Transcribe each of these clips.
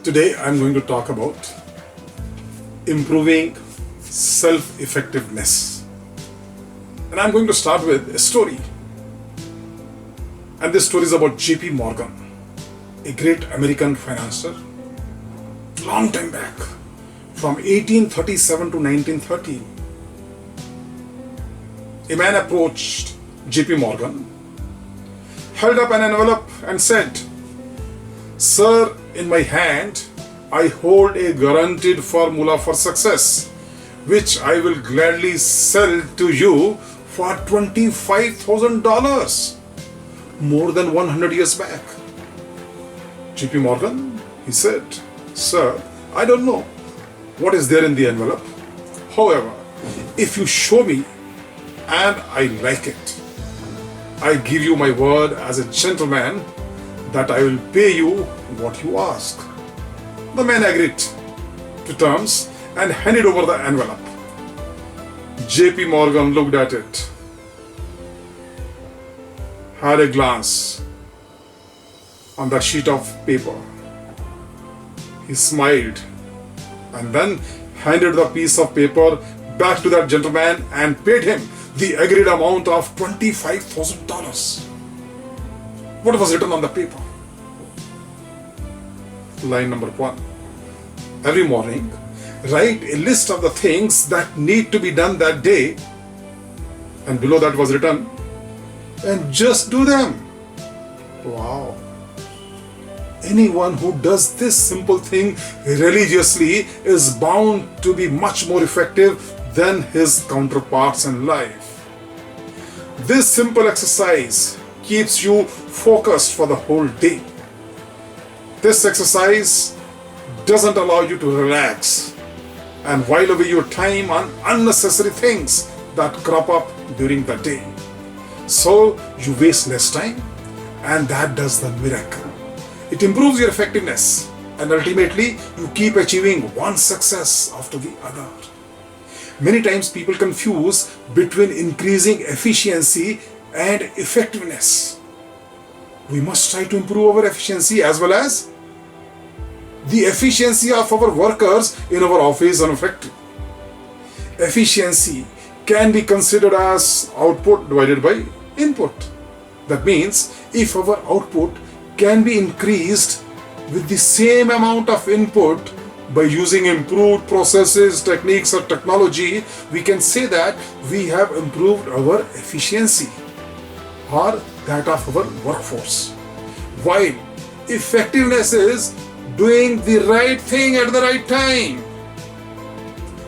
Today I'm going to talk about improving self-effectiveness. And I'm going to start with a story. And this story is about J.P. Morgan, a great American financier, long time back, from 1837 to 1930. A man approached J.P. Morgan, held up an envelope and said, "Sir, in my hand, I hold a guaranteed formula for success, which I will gladly sell to you for $25,000, more than 100 years back." J.P. Morgan, he said, "Sir, I don't know what is there in the envelope. However, if you show me and I like it, I give you my word as a gentleman that I will pay you what you ask." The man agreed to terms and handed over the envelope. J.P. Morgan looked at it, had a glance on that sheet of paper. He smiled and then handed the piece of paper back to that gentleman and paid him the agreed amount of $25,000. What was written on the paper? Line number 1. Every morning, write a list of the things that need to be done that day. And below that was written, "And just do them." Wow. Anyone who does this simple thing religiously is bound to be much more effective than his counterparts in life. This simple exercise keeps you focused for the whole day. This exercise doesn't allow you to relax and while away your time on unnecessary things that crop up during the day. So you waste less time, and that does the miracle. It improves your effectiveness, and ultimately you keep achieving one success after the other. Many times people confuse between increasing efficiency and effectiveness. We must try to improve our efficiency as well as the efficiency of our workers in our office and factory. Efficiency can be considered as output divided by input. That means if our output can be increased with the same amount of input by using improved processes, techniques, or technology, we can say that we have improved our efficiency or that of our workforce. While effectiveness is doing the right thing at the right time.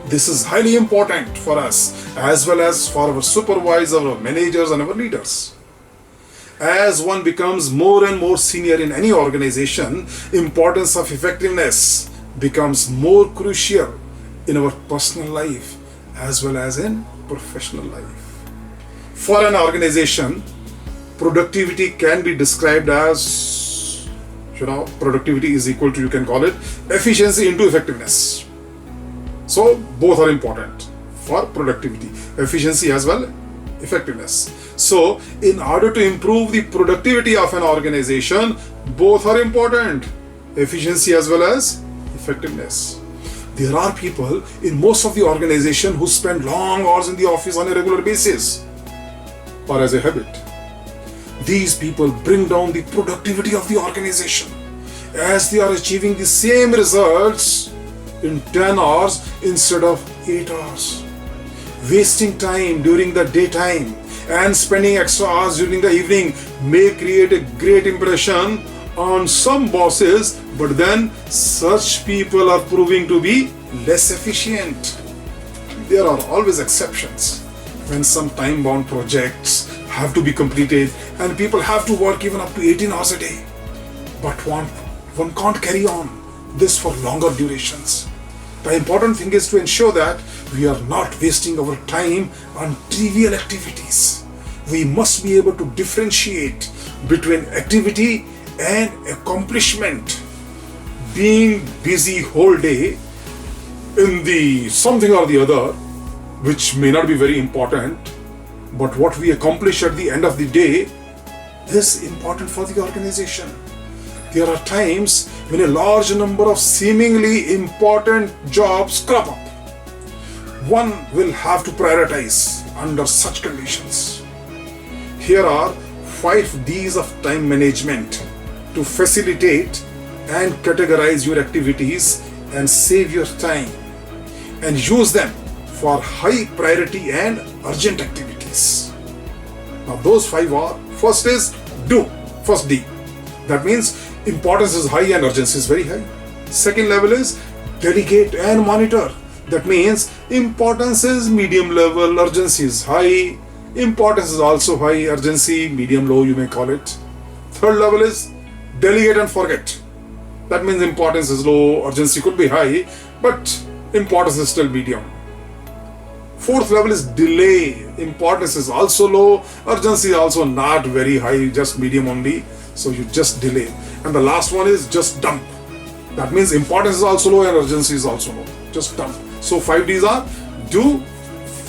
This is highly important for us as well as for our supervisors, our managers, and our leaders. As one becomes more and more senior in any organization, importance of effectiveness becomes more crucial in our personal life as well as in professional life. For an organization, productivity can be described as, productivity is equal to, you can call it, efficiency into effectiveness. So both are important for productivity, efficiency as well effectiveness. So in order to improve the productivity of an organization, both are important, efficiency as well as effectiveness. There are people in most of the organization who spend long hours in the office on a regular basis or as a habit. These people bring down the productivity of the organization as they are achieving the same results in 10 hours instead of 8 hours. Wasting time during the daytime and spending extra hours during the evening may create a great impression on some bosses, but then such people are proving to be less efficient. There are always exceptions when some time-bound projects have to be completed and people have to work even up to 18 hours a day. But one can't carry on this for longer durations. The important thing is to ensure that we are not wasting our time on trivial activities. We must be able to differentiate between activity and accomplishment. Being busy whole day in the something or the other, which may not be very important, but what we accomplish at the end of the day is important for the organization. There are times when a large number of seemingly important jobs crop up. One will have to prioritize under such conditions. Here are 5 Ds of time management to facilitate and categorize your activities and save your time, and use them for high priority and urgent activities. Now those 5 are: first is do, first D. That means importance is high and urgency is very high. Second level is delegate and monitor. That means importance is medium level, urgency is high. Importance is also high, urgency medium low, you may call it. Third level is delegate and forget. That means importance is low, urgency could be high, but importance is still medium. Fourth level is delay. Importance is also low, urgency is also not very high, just medium only. So you just delay. And the last one is just dump. That means importance is also low and urgency is also low. Just dump. So 5 Ds are do,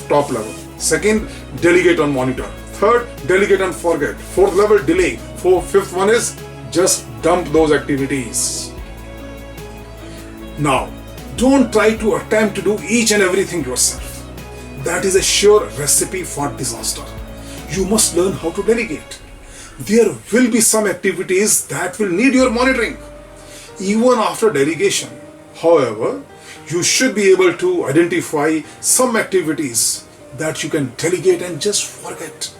top level. Second, delegate and monitor. Third, delegate and forget. Fourth level, delay. Fifth one is just dump those activities. Now, don't try to attempt to do each and everything yourself. That is a sure recipe for disaster. You must learn how to delegate. There will be some activities that will need your monitoring. Even after delegation, however, you should be able to identify some activities that you can delegate and just forget.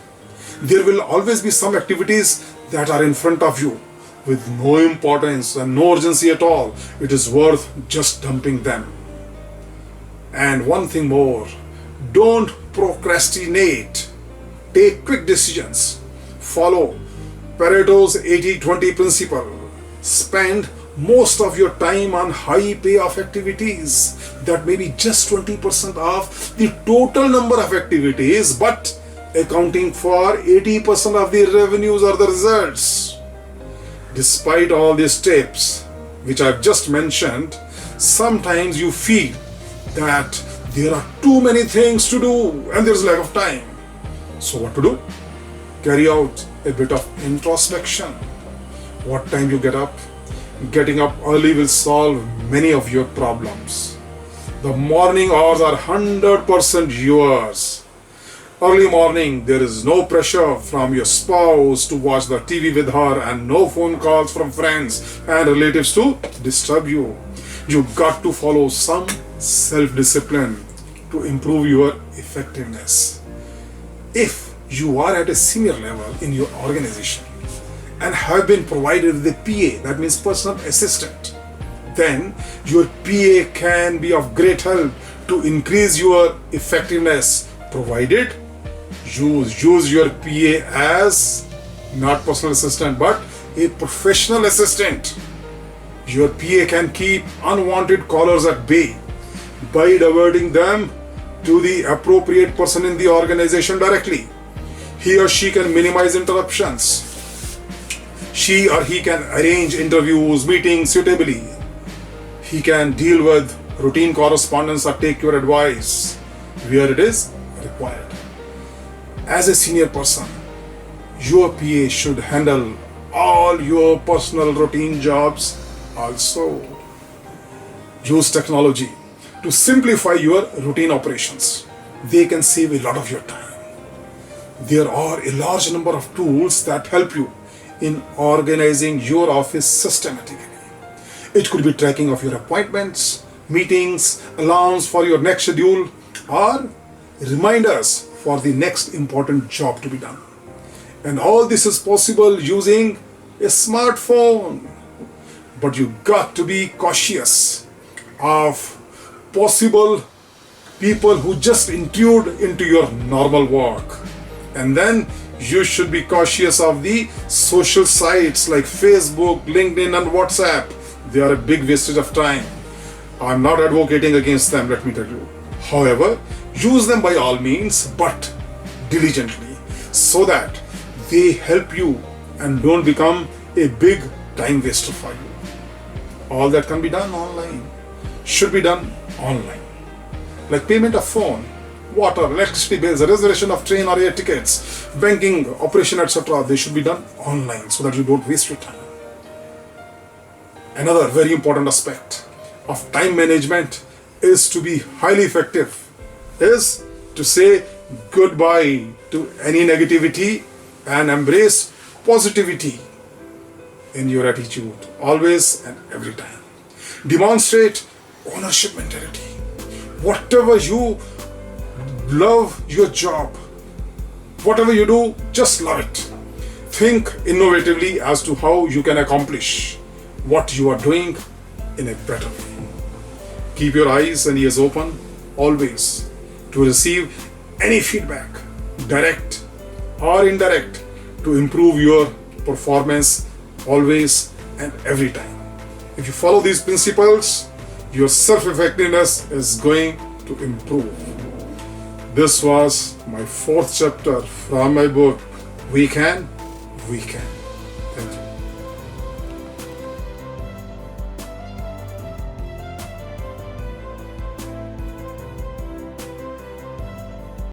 There will always be some activities that are in front of you with no importance and no urgency at all. It is worth just dumping them. And one thing more, don't procrastinate. Take quick decisions. Follow Pareto's 80-20 principle. Spend most of your time on high payoff activities. That may be just 20% of the total number of activities, but accounting for 80% of the revenues or the results. Despite all these tips, which I've just mentioned, sometimes you feel that there are too many things to do and there's lack of time. So what to do? Carry out a bit of introspection. What time you get up? Getting up early will solve many of your problems. The morning hours are 100% yours. Early morning, there is no pressure from your spouse to watch the TV with her and no phone calls from friends and relatives to disturb you. You got to follow some self-discipline to improve your effectiveness. If you are at a senior level in your organization and have been provided with a PA, that means personal assistant, then your PA can be of great help to increase your effectiveness, provided you use your PA as not personal assistant but a professional assistant. Your PA can keep unwanted callers at bay by diverting them to the appropriate person in the organization directly. He or she can minimize interruptions. She or he can arrange interviews, meetings suitably. He can deal with routine correspondence or take your advice where it is required. As a senior person, your PA should handle all your personal routine jobs also. Use technology to simplify your routine operations. They can save a lot of your time. There are a large number of tools that help you in organizing your office systematically. It could be tracking of your appointments, meetings, alarms for your next schedule, or reminders for the next important job to be done. And all this is possible using a smartphone. But you got to be cautious of possible people who just intrude into your normal work. And then you should be cautious of the social sites like Facebook, LinkedIn and WhatsApp. They are a big wastage of time. I'm not advocating against them, let me tell you. However, use them by all means, but diligently, so that they help you and don't become a big time waster for you. All that can be done online, should be done online. Like payment of phone, water, electricity bills, reservation of train or air tickets, banking, operation, etc. They should be done online so that you don't waste your time. Another very important aspect of time management is to be highly effective, is to say goodbye to any negativity and embrace positivity in your attitude, always and every time. Demonstrate ownership mentality. Whatever you love your job, whatever you do, just love it. Think innovatively as to how you can accomplish what you are doing in a better way. Keep your eyes and ears open always to receive any feedback, direct or indirect, to improve your performance always and every time. If you follow these principles, your self-effectiveness is going to improve. This was my fourth chapter from my book, We Can.